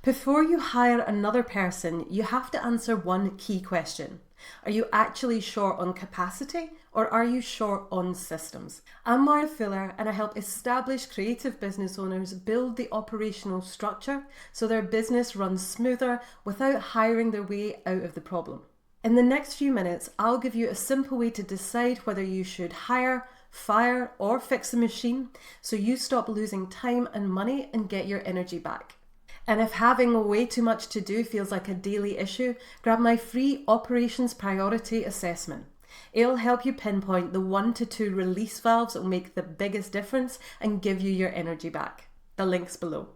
Before you hire another person, you have to answer one key question. Are you actually short on capacity or are you short on systems? I'm Maura Fuller and I help established creative business owners build the operational structure so their business runs smoother without hiring their way out of the problem. In the next few minutes, I'll give you a simple way to decide whether you should hire, fire, or fix the machine so you stop losing time and money and get your energy back. And if having way too much to do feels like a daily issue, grab my free Operations Priority Assessment. It'll help you pinpoint the 1 to 2 release valves that will make the biggest difference and give you your energy back. The link's below.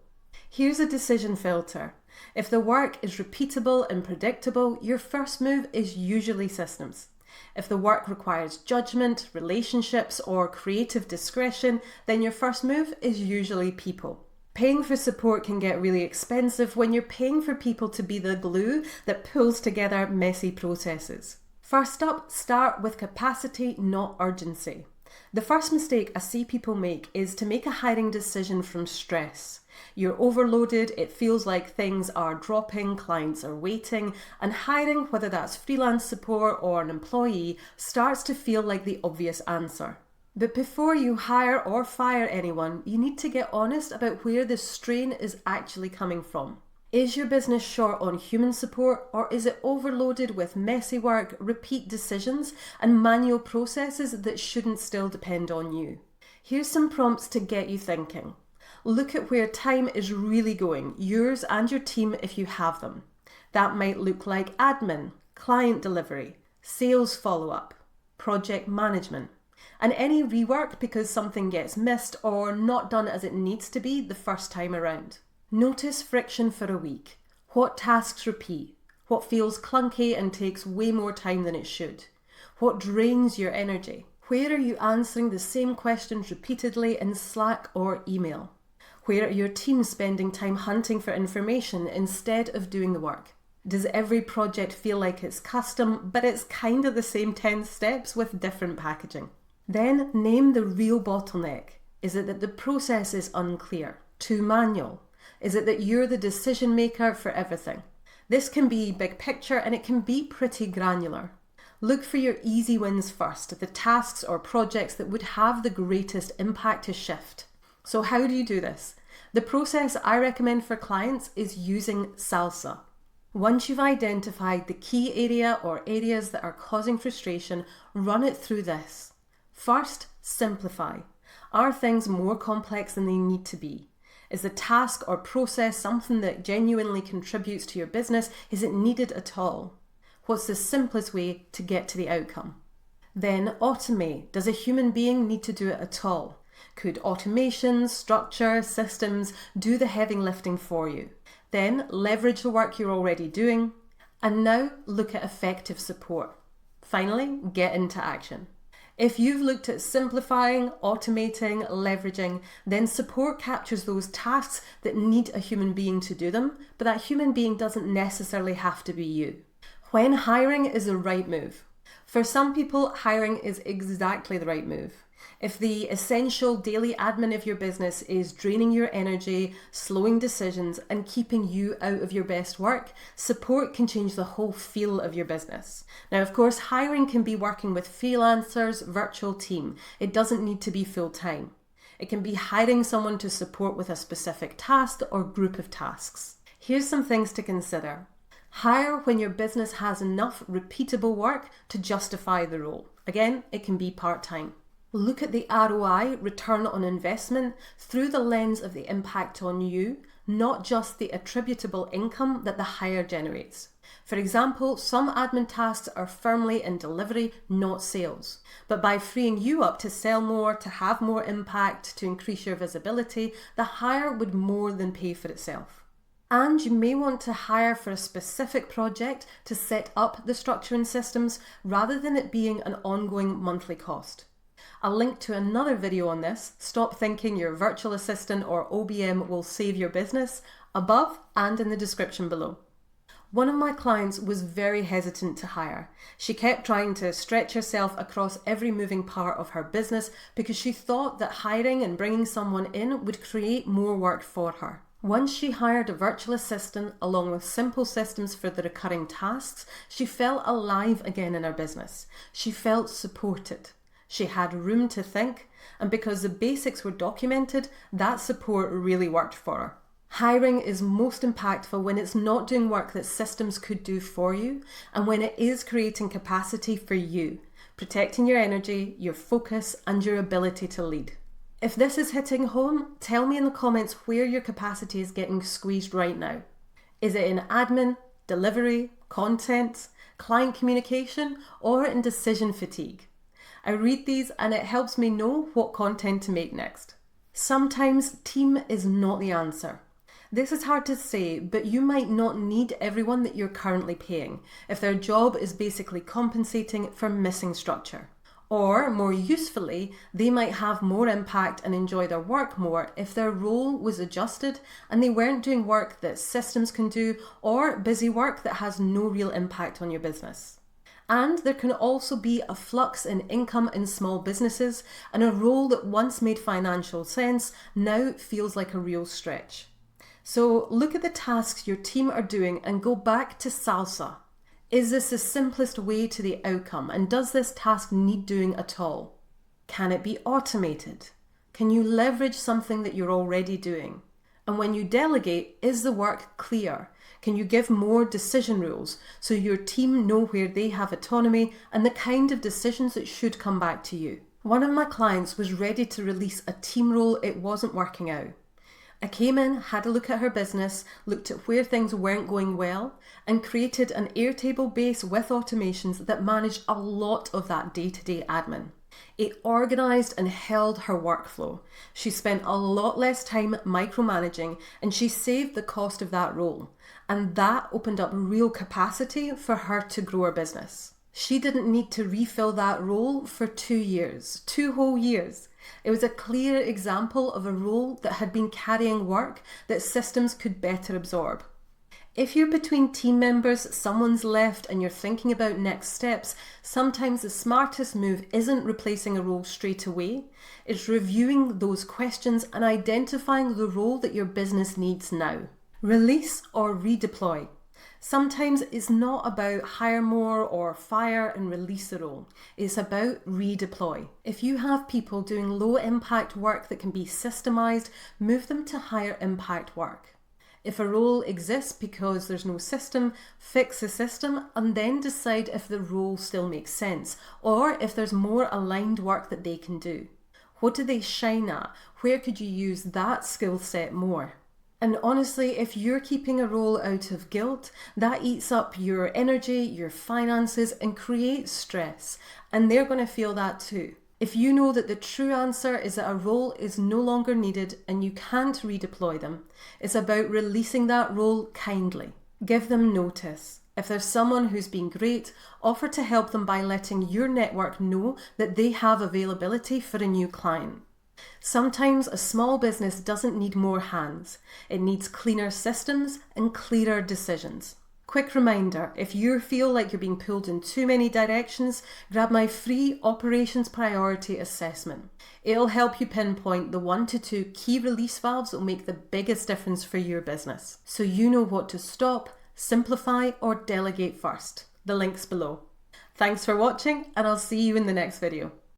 Here's a decision filter. If the work is repeatable and predictable, your first move is usually systems. If the work requires judgment, relationships, or creative discretion, then your first move is usually people. Paying for support can get really expensive when you're paying for people to be the glue that pulls together messy processes. First up, start with capacity, not urgency. The first mistake I see people make is to make a hiring decision from stress. You're overloaded, it feels like things are dropping, clients are waiting, and hiring, whether that's freelance support or an employee, starts to feel like the obvious answer. But before you hire or fire anyone, you need to get honest about where the strain is actually coming from. Is your business short on human support, or is it overloaded with messy work, repeat decisions, and manual processes that shouldn't still depend on you? Here's some prompts to get you thinking. Look at where time is really going, yours and your team if you have them. That might look like admin, client delivery, sales follow-up, project management, and any rework because something gets missed or not done as it needs to be the first time around. Notice friction for a week. What tasks repeat? What feels clunky and takes way more time than it should? What drains your energy? Where are you answering the same questions repeatedly in Slack or email? Where are your team spending time hunting for information instead of doing the work? Does every project feel like it's custom, but it's kind of the same 10 steps with different packaging? Then name the real bottleneck. Is it that the process is unclear, too manual? Is it that you're the decision maker for everything? This can be big picture and it can be pretty granular. Look for your easy wins first, the tasks or projects that would have the greatest impact to shift. So how do you do this? The process I recommend for clients is using SALSA. Once you've identified the key area or areas that are causing frustration, run it through this. First, simplify. Are things more complex than they need to be? Is the task or process something that genuinely contributes to your business? Is it needed at all? What's the simplest way to get to the outcome? Then automate. Does a human being need to do it at all? Could automation, structure, systems do the heavy lifting for you? Then leverage the work you're already doing. And now look at effective support. Finally, get into action. If you've looked at simplifying, automating, leveraging, then support captures those tasks that need a human being to do them, but that human being doesn't necessarily have to be you. When hiring is the right move. For some people, hiring is exactly the right move. If the essential daily admin of your business is draining your energy, slowing decisions, and keeping you out of your best work, support can change the whole feel of your business. Now, of course, hiring can be working with freelancers, virtual team. It doesn't need to be full-time. It can be hiring someone to support with a specific task or group of tasks. Here's some things to consider. Hire when your business has enough repeatable work to justify the role. Again, it can be part-time. Look at the ROI, return on investment, through the lens of the impact on you, not just the attributable income that the hire generates. For example, some admin tasks are firmly in delivery, not sales. But by freeing you up to sell more, to have more impact, to increase your visibility, the hire would more than pay for itself. And you may want to hire for a specific project to set up the structure and systems rather than it being an ongoing monthly cost. I'll link to another video on this, Stop Thinking Your Virtual Assistant or OBM Will Save Your Business, above and in the description below. One of my clients was very hesitant to hire. She kept trying to stretch herself across every moving part of her business because she thought that hiring and bringing someone in would create more work for her. Once she hired a virtual assistant along with simple systems for the recurring tasks, she felt alive again in her business. She felt supported. She had room to think, and because the basics were documented, that support really worked for her. Hiring is most impactful when it's not doing work that systems could do for you, and when it is creating capacity for you, protecting your energy, your focus, and your ability to lead. If this is hitting home, tell me in the comments where your capacity is getting squeezed right now. Is it in admin, delivery, content, client communication, or in decision fatigue? I read these and it helps me know what content to make next. Sometimes team is not the answer. This is hard to say, but you might not need everyone that you're currently paying if their job is basically compensating for missing structure. Or, more usefully, they might have more impact and enjoy their work more if their role was adjusted and they weren't doing work that systems can do or busy work that has no real impact on your business. And there can also be a flux in income in small businesses, and a role that once made financial sense now feels like a real stretch. So look at the tasks your team are doing and go back to SALSA. Is this the simplest way to the outcome, and does this task need doing at all? Can it be automated? Can you leverage something that you're already doing? And when you delegate, is the work clear? Can you give more decision rules so your team know where they have autonomy and the kind of decisions that should come back to you? One of my clients was ready to release a team role. It wasn't working out. I came in, had a look at her business, looked at where things weren't going well, and created an Airtable base with automations that managed a lot of that day-to-day admin. It organised and held her workflow. She spent a lot less time micromanaging, and she saved the cost of that role. And that opened up real capacity for her to grow her business. She didn't need to refill that role for 2 years, 2 whole years. It was a clear example of a role that had been carrying work that systems could better absorb. If you're between team members, someone's left, and you're thinking about next steps, sometimes the smartest move isn't replacing a role straight away. It's reviewing those questions and identifying the role that your business needs now. Release or redeploy. Sometimes it's not about hire more or fire and release the role. It's about redeploy. If you have people doing low impact work that can be systemized, move them to higher impact work. If a role exists because there's no system, fix the system and then decide if the role still makes sense or if there's more aligned work that they can do. What do they shine at? Where could you use that skill set more? And honestly, if you're keeping a role out of guilt, that eats up your energy, your finances, and creates stress. And they're going to feel that too. If you know that the true answer is that a role is no longer needed and you can't redeploy them, it's about releasing that role kindly. Give them notice. If there's someone who's been great, offer to help them by letting your network know that they have availability for a new client. Sometimes a small business doesn't need more hands. It needs cleaner systems and clearer decisions. Quick reminder, if you feel like you're being pulled in too many directions, grab my free Operations Priority Assessment. It'll help you pinpoint the 1 to 2 key release valves that will make the biggest difference for your business, so you know what to stop, simplify, or delegate first. The link's below. Thanks for watching, and I'll see you in the next video.